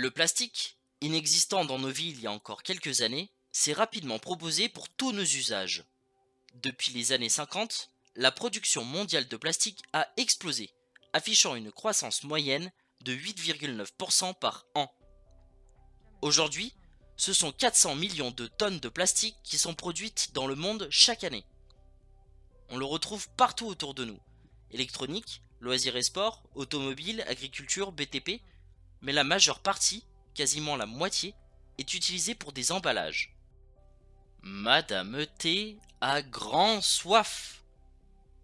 Le plastique, inexistant dans nos vies il y a encore quelques années, s'est rapidement proposé pour tous nos usages. Depuis les années 50, la production mondiale de plastique a explosé, affichant une croissance moyenne de 8,9% par an. Aujourd'hui, ce sont 400 millions de tonnes de plastique qui sont produites dans le monde chaque année. On le retrouve partout autour de nous. Électronique, loisirs et sports, automobile, agriculture, BTP, mais la majeure partie, quasiment la moitié, est utilisée pour des emballages. Madame T a grand soif.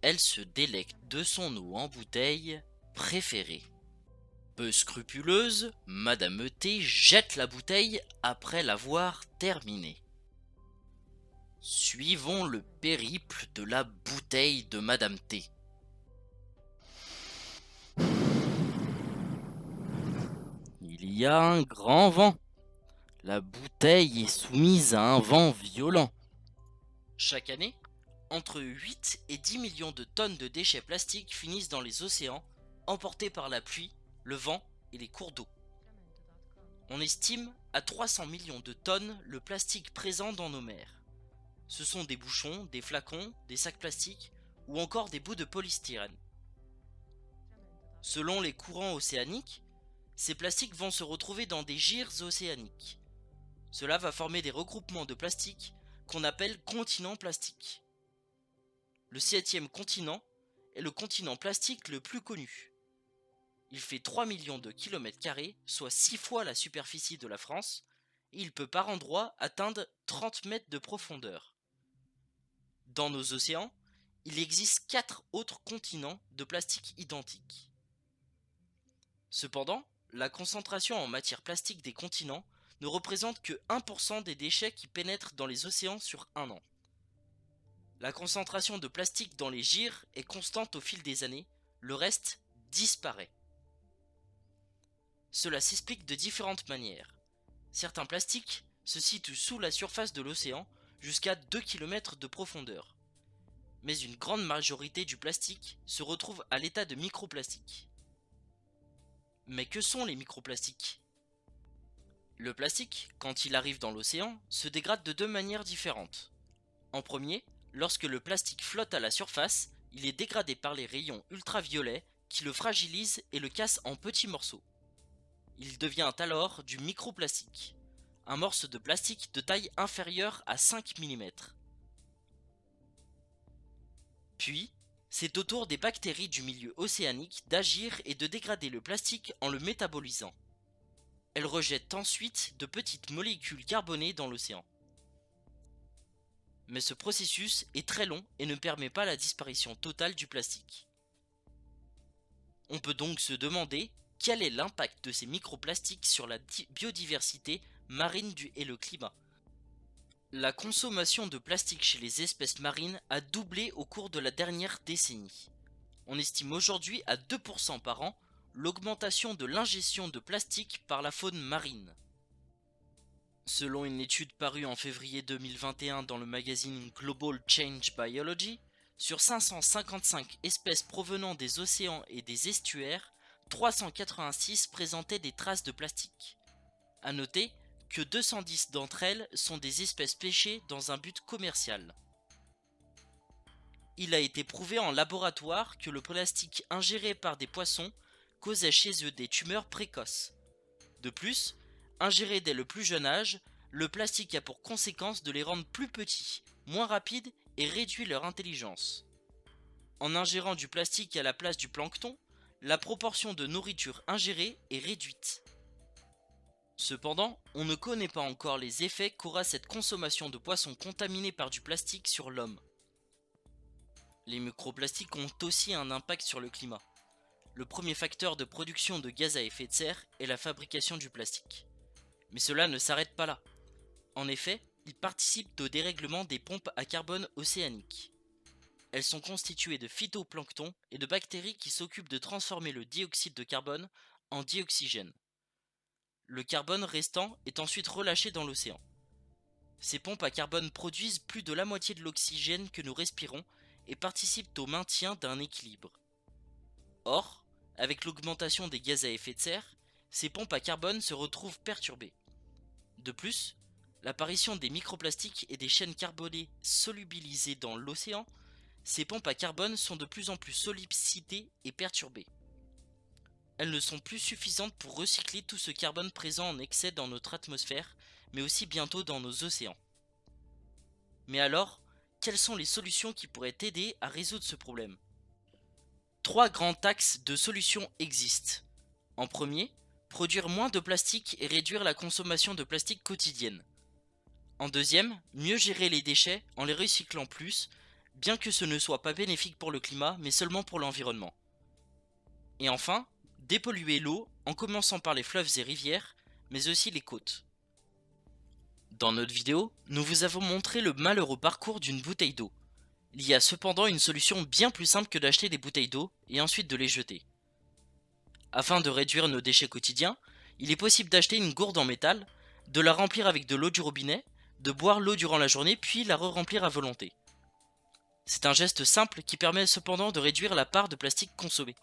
Elle se délecte de son eau en bouteille préférée. Peu scrupuleuse, Madame T jette la bouteille après l'avoir terminée. Suivons le périple de la bouteille de Madame T. Il y a un grand vent. La bouteille est soumise à un vent violent. Chaque année, entre 8 et 10 millions de tonnes de déchets plastiques finissent dans les océans, emportés par la pluie, le vent et les cours d'eau. On estime à 300 millions de tonnes le plastique présent dans nos mers. Ce sont des bouchons, des flacons, des sacs plastiques ou encore des bouts de polystyrène. Selon les courants océaniques, ces plastiques vont se retrouver dans des gyres océaniques. Cela va former des regroupements de plastique qu'on appelle continents plastiques. Le 7e continent est le continent plastique le plus connu. Il fait 3 millions de kilomètres carrés, soit 6 fois la superficie de la France, et il peut par endroits atteindre 30 mètres de profondeur. Dans nos océans, il existe 4 autres continents de plastique identiques. Cependant, la concentration en matière plastique des continents ne représente que 1% des déchets qui pénètrent dans les océans sur un an. La concentration de plastique dans les gyres est constante au fil des années, le reste disparaît. Cela s'explique de différentes manières. Certains plastiques se situent sous la surface de l'océan jusqu'à 2 km de profondeur. Mais une grande majorité du plastique se retrouve à l'état de microplastique. Mais que sont les microplastiques ? Le plastique, quand il arrive dans l'océan, se dégrade de deux manières différentes. En premier, lorsque le plastique flotte à la surface, il est dégradé par les rayons ultraviolets qui le fragilisent et le cassent en petits morceaux. Il devient alors du microplastique, un morceau de plastique de taille inférieure à 5 mm. Puis, c'est au tour des bactéries du milieu océanique d'agir et de dégrader le plastique en le métabolisant. Elles rejettent ensuite de petites molécules carbonées dans l'océan. Mais ce processus est très long et ne permet pas la disparition totale du plastique. On peut donc se demander quel est l'impact de ces microplastiques sur la biodiversité marine et le climat. La consommation de plastique chez les espèces marines a doublé au cours de la dernière décennie. On estime aujourd'hui à 2% par an l'augmentation de l'ingestion de plastique par la faune marine. Selon une étude parue en février 2021 dans le magazine Global Change Biology, sur 555 espèces provenant des océans et des estuaires, 386 présentaient des traces de plastique. À noter que 210 d'entre elles sont des espèces pêchées dans un but commercial. Il a été prouvé en laboratoire que le plastique ingéré par des poissons causait chez eux des tumeurs précoces. De plus, ingéré dès le plus jeune âge, le plastique a pour conséquence de les rendre plus petits, moins rapides et réduit leur intelligence. En ingérant du plastique à la place du plancton, la proportion de nourriture ingérée est réduite. Cependant, on ne connaît pas encore les effets qu'aura cette consommation de poissons contaminés par du plastique sur l'homme. Les microplastiques ont aussi un impact sur le climat. Le premier facteur de production de gaz à effet de serre est la fabrication du plastique. Mais cela ne s'arrête pas là. En effet, ils participent au dérèglement des pompes à carbone océaniques. Elles sont constituées de phytoplancton et de bactéries qui s'occupent de transformer le dioxyde de carbone en dioxygène. Le carbone restant est ensuite relâché dans l'océan. Ces pompes à carbone produisent plus de la moitié de l'oxygène que nous respirons et participent au maintien d'un équilibre. Or, avec l'augmentation des gaz à effet de serre, ces pompes à carbone se retrouvent perturbées. De plus, l'apparition des microplastiques et des chaînes carbonées solubilisées dans l'océan, ces pompes à carbone sont de plus en plus sollicitées et perturbées. Elles ne sont plus suffisantes pour recycler tout ce carbone présent en excès dans notre atmosphère, mais aussi bientôt dans nos océans. Mais alors, quelles sont les solutions qui pourraient aider à résoudre ce problème? Trois grands axes de solutions existent. En premier, produire moins de plastique et réduire la consommation de plastique quotidienne. En deuxième, mieux gérer les déchets en les recyclant plus, bien que ce ne soit pas bénéfique pour le climat, mais seulement pour l'environnement. Et enfin, dépolluer l'eau en commençant par les fleuves et rivières, mais aussi les côtes. Dans notre vidéo, nous vous avons montré le malheureux parcours d'une bouteille d'eau. Il y a cependant une solution bien plus simple que d'acheter des bouteilles d'eau et ensuite de les jeter. Afin de réduire nos déchets quotidiens, il est possible d'acheter une gourde en métal, de la remplir avec de l'eau du robinet, de boire l'eau durant la journée puis la re-remplir à volonté. C'est un geste simple qui permet cependant de réduire la part de plastique consommée.